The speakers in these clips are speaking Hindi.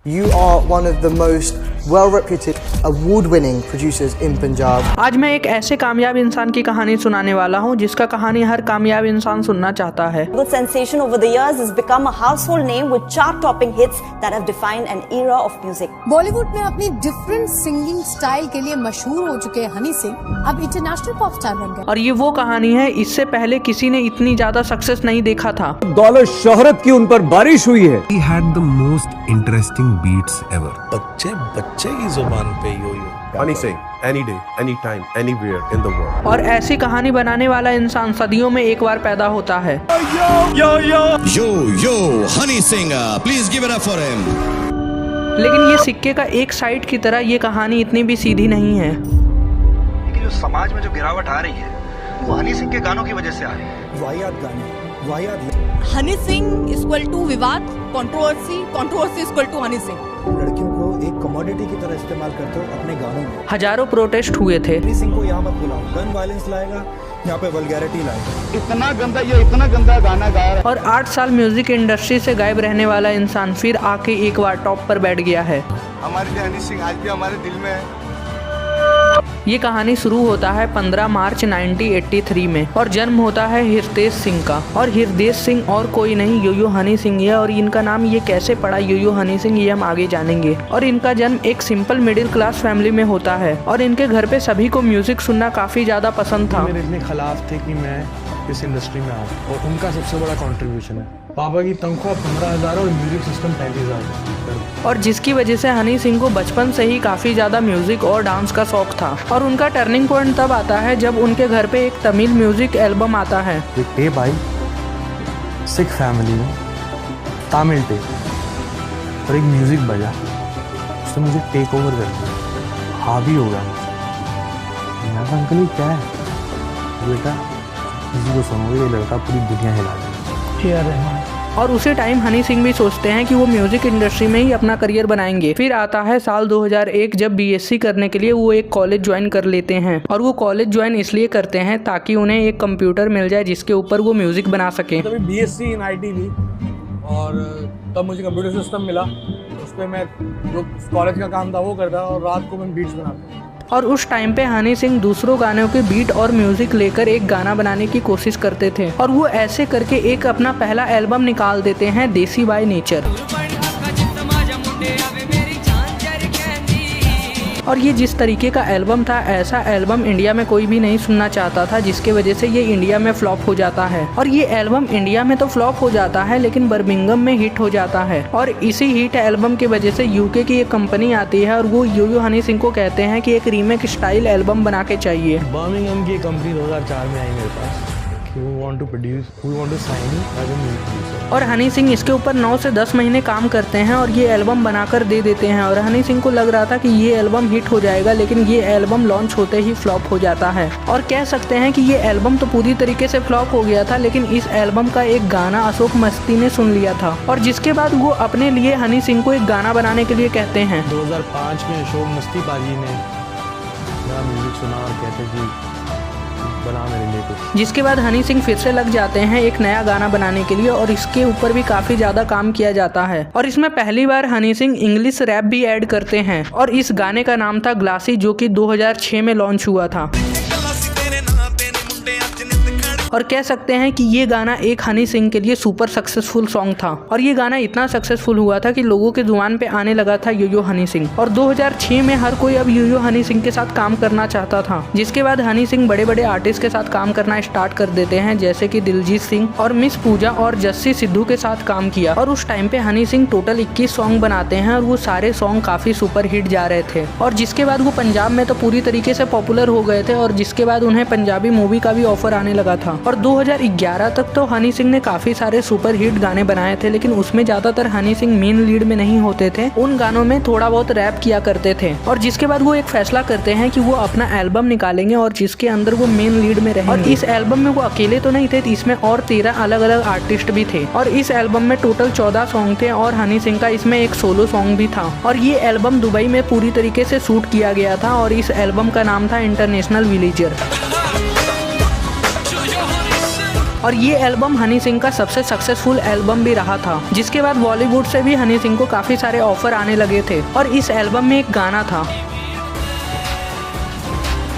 You are one of the most well-reputed, award-winning producers in Punjab. आज मैं एक ऐसे कामयाब इंसान की कहानी सुनाने वाला हूँ जिसका कहानी हर कामयाब इंसान सुनना चाहता है। Good sensation over the years has become a household name with chart-topping hits that have defined an era of music. Bollywood में अपनी डिफरेंट सिंगिंग स्टाइल के लिए मशहूर हो चुके हनी सिंह अब इंटरनेशनल पॉप स्टार बन गए। और ये वो कहानी है, इससे पहले किसी ने इतनी ज्यादा सक्सेस नहीं देखा था। दौलत शोहरत की उन पर बारिश हुई है। He had the most interesting beats ever. बच्चे की जुबान पे यो Honey Singh, any day, anytime, anywhere in the world. और ऐसी कहानी बनाने वाला इंसान सदियों में एक बार पैदा होता है। Yo, Honey Singh, please give it up for him. लेकिन ये सिक्के का एक साइड की तरह ये कहानी इतनी भी सीधी नहीं है। लेकिन जो समाज में जो गिरावट आ रही है वो हनी सिंह के गानों की वजह से आ रही है। वाहियात गाने, वाहियात। हनी सिंह इक्वल टू विवाद, controversy, controversy equal to Honey Singh. लड़कियों को एक कमोडिटी की तरह इस्तेमाल करते हो अपने गानों में। हजारों प्रोटेस्ट हुए थे। हनी सिंह को यहाँ मत बुलाओ, गन वायलेंस लाएगा, यहाँ पे वल्गैरिटी लाएगा। इतना गंदा गाना गा रहा है। और 8 साल म्यूजिक इंडस्ट्री से गायब रहने वाला इंसान फिर आके एक बार टॉप पर बैठ गया है। हमारे लिए हनी सिंह आज भी हमारे दिल में है। ये कहानी शुरू होता है 15 मार्च 1983 में और जन्म होता है हृदय सिंह का। और हृदय सिंह और कोई नहीं यो-यो हनी सिंह है। और इनका नाम ये कैसे पड़ा यो-यो हनी सिंह, ये हम आगे जानेंगे। और इनका जन्म एक सिंपल मिडिल क्लास फैमिली में होता है और इनके घर पे सभी को म्यूजिक सुनना काफी ज्यादा पसंद था। मेरे इतने खिलाफ थे कि मैं इस इंडस्ट्री में आऊँ और उनका सबसे बड़ा कंट्रीब्यूशन है। पापा की तनख्वाह 15,000 और म्यूजिक सिस्टम 35,000 और जिसकी वजह से हनी सिंह को बचपन से ही काफ़ी ज़्यादा म्यूज़िक और डांस का शौक था। और उनका टर्निंग पॉइंट तब आता है जब उनके घर पे एक तमिल म्यूज़िक एल्बम आता है। ए भाई, सिख फैमिली में तमिल टेक और एक म्यूज़िक बजा, उसने मुझे टेक ओवर कर दिया, हावी हो गया। मैं कहा अंकल ये क्या है? बेटा किसी को सुनोगे ये लड़का पूरी दुनिया हिला देगा। और उसी टाइम हनी सिंह भी सोचते हैं कि वो म्यूजिक इंडस्ट्री में ही अपना करियर बनाएंगे। फिर आता है साल 2001 जब बीएससी करने के लिए वो एक कॉलेज ज्वाइन कर लेते हैं। और वो कॉलेज ज्वाइन इसलिए करते हैं ताकि उन्हें एक कंप्यूटर मिल जाए जिसके ऊपर वो म्यूजिक बना सके। तभी बीएससी इन आईटी ली और तब मुझे कंप्यूटर सिस्टम मिला। उस पर मैं जो कॉलेज का काम था वो करता और रात को मैं बीट्स बनाता। और उस टाइम पे हनी सिंह दूसरों गानों के बीट और म्यूजिक लेकर एक गाना बनाने की कोशिश करते थे। और वो ऐसे करके एक अपना पहला एल्बम निकाल देते हैं, देसी बाय नेचर। और ये जिस तरीके का एल्बम था, ऐसा एल्बम इंडिया में कोई भी नहीं सुनना चाहता था, जिसके वजह से ये इंडिया में फ्लॉप हो जाता है। और ये एल्बम इंडिया में तो फ्लॉप हो जाता है लेकिन बर्मिंघम में हिट हो जाता है। और इसी हिट एल्बम की वजह से यूके की एक कंपनी आती है और वो यो-यो हनी सिंह को कहते हैं कि एक रीमेक स्टाइल एल्बम बना के चाहिए। बर्मिंघम की कंपनी 2004 में आई मेरे पास। We want to sign you as a music producer. और हनी सिंह इसके ऊपर 9 से 10 महीने काम करते हैं और ये एल्बम बनाकर दे देते हैं। और हनी सिंह को लग रहा था कि ये एल्बम हिट हो जाएगा, लेकिन ये एल्बम लॉन्च होते ही फ्लॉप हो जाता है। और कह सकते हैं कि ये एल्बम तो पूरी तरीके से फ्लॉप हो गया था, लेकिन इस एल्बम का एक गाना अशोक मस्ती ने सुन लिया था। और जिसके बाद वो अपने लिए हनी सिंह को एक गाना बनाने के लिए कहते हैं। 2005 में अशोक मस्ती बाजी ने मेरा म्यूजिक सुना और कहते कि बना मेरे लिए कुछ। जिसके बाद हनी सिंह फिर से लग जाते हैं एक नया गाना बनाने के लिए और इसके ऊपर भी काफी ज्यादा काम किया जाता है। और इसमें पहली बार हनी सिंह इंग्लिश रैप भी ऐड करते हैं और इस गाने का नाम था ग्लासी, जो कि 2006 में लॉन्च हुआ था। और कह सकते हैं कि ये गाना एक हनी सिंह के लिए सुपर सक्सेसफुल सॉन्ग था। और ये गाना इतना सक्सेसफुल हुआ था कि लोगों के जुबान पे आने लगा था यो-यो हनी सिंह। और 2006 में हर कोई अब यो-यो हनी सिंह के साथ काम करना चाहता था। जिसके बाद हनी सिंह बड़े बड़े आर्टिस्ट के साथ काम करना स्टार्ट कर देते हैं, जैसे कि दिलजीत सिंह और मिस पूजा और जस्सी सिद्धू के साथ काम किया। और उस टाइम पे हनी सिंह टोटल 21 सॉन्ग बनाते हैं और वो सारे सॉन्ग काफी सुपर हिट जा रहे थे। और जिसके बाद वो पंजाब में तो पूरी तरीके से पॉपुलर हो गए थे और जिसके बाद उन्हें पंजाबी मूवी का भी ऑफर आने लगा था। और 2011 तक तो हनी सिंह ने काफी सारे सुपर हिट गाने बनाए थे, लेकिन उसमें ज्यादातर हनी सिंह मेन लीड में नहीं होते थे। उन गानों में थोड़ा बहुत रैप किया करते थे। और जिसके बाद वो एक फैसला करते हैं कि वो अपना एल्बम निकालेंगे और जिसके अंदर वो मेन लीड में रहेंगे। और इस एल्बम में वो अकेले तो नहीं थे, इसमें और 13 अलग अलग आर्टिस्ट भी थे। और इस एल्बम में टोटल 14 सॉन्ग थे और हनी सिंह का इसमें एक सोलो सॉन्ग भी था। और ये एल्बम दुबई में पूरी तरीके से शूट किया गया था और इस एल्बम का नाम था इंटरनेशनल विलेजर। और ये एल्बम हनी सिंह का सबसे सक्सेसफुल एल्बम भी रहा था, जिसके बाद बॉलीवुड से भी हनी सिंह को काफी सारे ऑफर आने लगे थे। और इस एल्बम में एक गाना था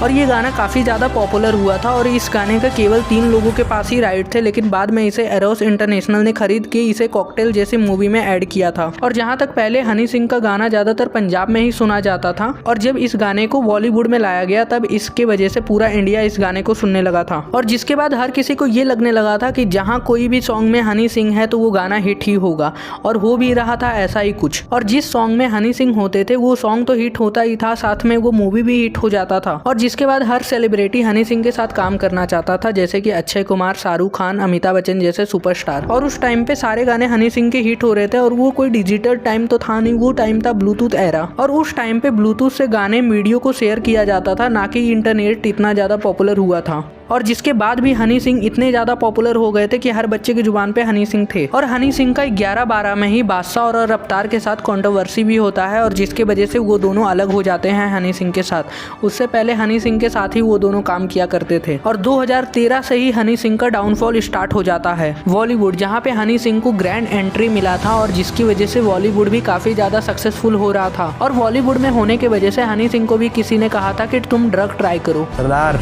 और ये गाना काफ़ी ज़्यादा पॉपुलर हुआ था और इस गाने का केवल 3 लोगों के पास ही राइट थे, लेकिन बाद में इसे एरोस इंटरनेशनल ने खरीद के इसे कॉकटेल जैसी मूवी में ऐड किया था। और जहाँ तक पहले हनी सिंह का गाना ज़्यादातर पंजाब में ही सुना जाता था और जब इस गाने को बॉलीवुड में लाया गया तब इसके वजह से पूरा इंडिया इस गाने को सुनने लगा था। और जिसके बाद हर किसी को ये लगने लगा था कि जहाँ कोई भी सॉन्ग में हनी सिंह है तो वो गाना हिट ही होगा, और हो भी रहा था ऐसा ही कुछ। और जिस सॉन्ग में हनी सिंह होते थे वो सॉन्ग तो हिट होता ही था, साथ में वो मूवी भी हिट हो जाता था। और जिसके बाद हर सेलिब्रिटी हनी सिंह के साथ काम करना चाहता था, जैसे कि अक्षय कुमार, शाहरुख खान, अमिताभ बच्चन जैसे सुपरस्टार। और उस टाइम पे सारे गाने हनी सिंह के हिट हो रहे थे और वो कोई डिजिटल टाइम तो था नहीं, वो टाइम था ब्लूटूथ एरा। और उस टाइम पे ब्लूटूथ से गाने वीडियो को शेयर किया जाता था, ना कि इंटरनेट इतना ज़्यादा पॉपुलर हुआ था। और जिसके बाद भी हनी सिंह इतने ज़्यादा पॉपुलर हो गए थे कि हर बच्चे की जुबान पे हनी सिंह थे। और हनी सिंह का 11-12 में ही बादशाह और रफ्तार के साथ कंट्रोवर्सी भी होता है और जिसके वजह से वो दोनों अलग हो जाते हैं हनी सिंह के साथ। उससे पहले हनी सिंह के साथ ही वो दोनों काम किया करते थे। और 2013 से ही हनी सिंह का डाउनफॉल स्टार्ट हो जाता है बॉलीवुड, जहाँ पे हनी सिंह को ग्रैंड एंट्री मिला था और जिसकी वजह से बॉलीवुड भी काफ़ी ज़्यादा सक्सेसफुल हो रहा था। और बॉलीवुड में होने की वजह से हनी सिंह को भी किसी ने कहा था कि तुम ड्रग ट्राई करो। सरदार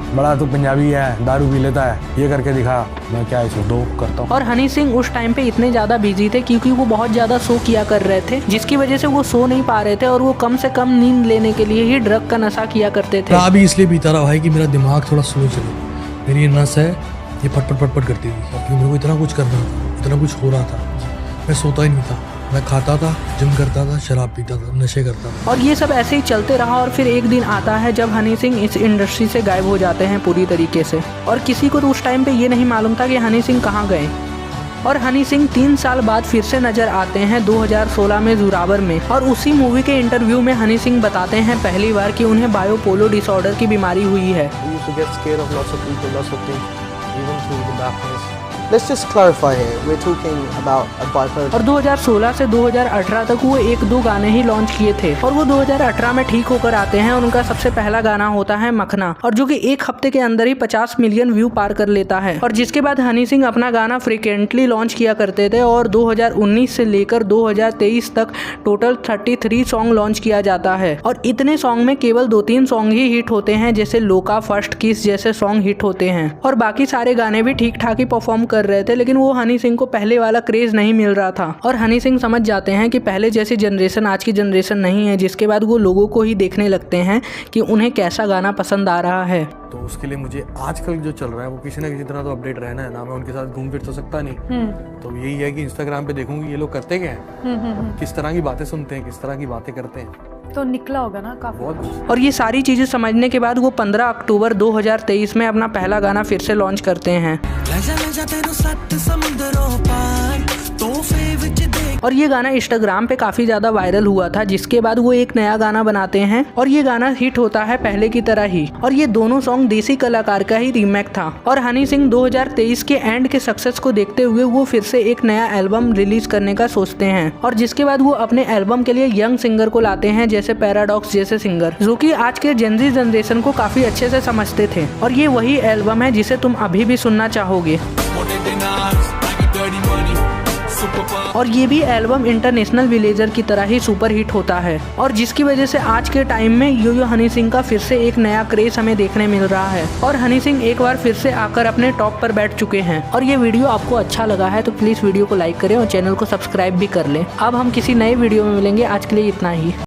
बड़ा तो पंजाबी है, दारू पी लेता है, ये करके दिखा, मैं क्या इसे दो करता हूँ। और हनी सिंह उस टाइम पे इतने ज़्यादा बिजी थे क्योंकि वो बहुत ज़्यादा शो किया कर रहे थे, जिसकी वजह से वो सो नहीं पा रहे थे और वो कम से कम नींद लेने के लिए ही ड्रग का नशा किया करते थे। अभी इसलिए पीता रहा भाई कि मेरा दिमाग थोड़ा स्लो चले, मेरी ये नस है ये फटफट करती थी क्योंकि मेरे को इतना कुछ करना था, इतना कुछ हो रहा था, मैं सोता ही नहीं था, मैं खाता था, जिम करता था, शराब पीता था, नशे करता था। और ये सब ऐसे ही चलते रहा और फिर एक दिन आता है जब हनी सिंह इस इंडस्ट्री से गायब हो जाते हैं पूरी तरीके से। और किसी को तो उस टाइम पे ये नहीं मालूम था कि हनी सिंह कहाँ गए। और हनी सिंह 3 साल बाद फिर से नजर आते हैं 2016 में जोरावर में। और उसी मूवी के इंटरव्यू में हनी सिंह बताते हैं पहली बार कि उन्हें बायोपोलो डिसऑर्डर की बीमारी हुई है। Let's just clarify here, we're talking about a bipolar. और 2016 से 2018 तक वो 1-2 गाने ही लॉन्च किए थे और वो 2018 में ठीक होकर आते हैं और उनका सबसे पहला गाना होता है मखना, और जो कि 1 हफ्ते के अंदर ही 50 मिलियन व्यू पार कर लेता है। और जिसके बाद हनी सिंह अपना गाना फ्रिक्वेंटली लॉन्च किया करते थे और 2019 से लेकर 2023 तक टोटल 33 सॉन्ग लॉन्च किया जाता है। और इतने सॉन्ग में केवल 2-3 सॉन्ग ही हिट होते हैं, जैसे लोका, फर्स्ट किस जैसे सॉन्ग हिट होते हैं और बाकी सारे गाने भी ठीक ठाक ही परफॉर्म कर रहे थे, लेकिन वो हनी सिंह को पहले वाला क्रेज नहीं मिल रहा था। और हनी सिंह समझ जाते हैं कि पहले जैसी जनरेशन आज की जनरेशन नहीं है, जिसके बाद वो लोगों को ही देखने लगते हैं कि उन्हें कैसा गाना पसंद आ रहा है। तो उसके लिए मुझे आजकल जो चल रहा है वो किसी ना किसी तरह तो अपडेट रहना है ना, मैं उनके साथ घूम फिर तो सकता नहीं। तो यही है कि इंस्टाग्राम पे देखूंगी ये लोग करते क्या हैं, किस तरह की बातें सुनते हैं, किस तरह की बातें करते हैं, तो निकला होगा ना काफी। और ये सारी चीजें समझने के बाद वो 15 अक्टूबर 2023 में अपना पहला गाना फिर से लॉन्च करते हैं। और ये गाना इंस्टाग्राम पे काफी ज्यादा वायरल हुआ था, जिसके बाद वो एक नया गाना बनाते हैं और ये गाना हिट होता है पहले की तरह ही। और ये दोनों सॉन्ग देसी कलाकार का ही रीमेक था। और हनी सिंह 2023 के एंड के सक्सेस को देखते हुए वो फिर से एक नया एल्बम रिलीज करने का सोचते हैं और जिसके बाद वो अपने एल्बम के लिए यंग सिंगर को लाते हैं, जैसे पैराडॉक्स जैसे सिंगर, जो कि आज के जेनजी जनरेशन को काफी अच्छे से समझते थे। और ये वही एल्बम है जिसे तुम अभी भी सुनना चाहोगे। और ये भी एल्बम इंटरनेशनल विलेजर की तरह ही सुपर हिट होता है और जिसकी वजह से आज के टाइम में यो हनी सिंह का फिर से एक नया क्रेज हमें देखने मिल रहा है और हनी सिंह एक बार फिर से आकर अपने टॉप पर बैठ चुके हैं। और ये वीडियो आपको अच्छा लगा है तो प्लीज वीडियो को लाइक करें और चैनल को सब्सक्राइब भी कर लें। अब हम किसी नए वीडियो में मिलेंगे, आज के लिए इतना ही।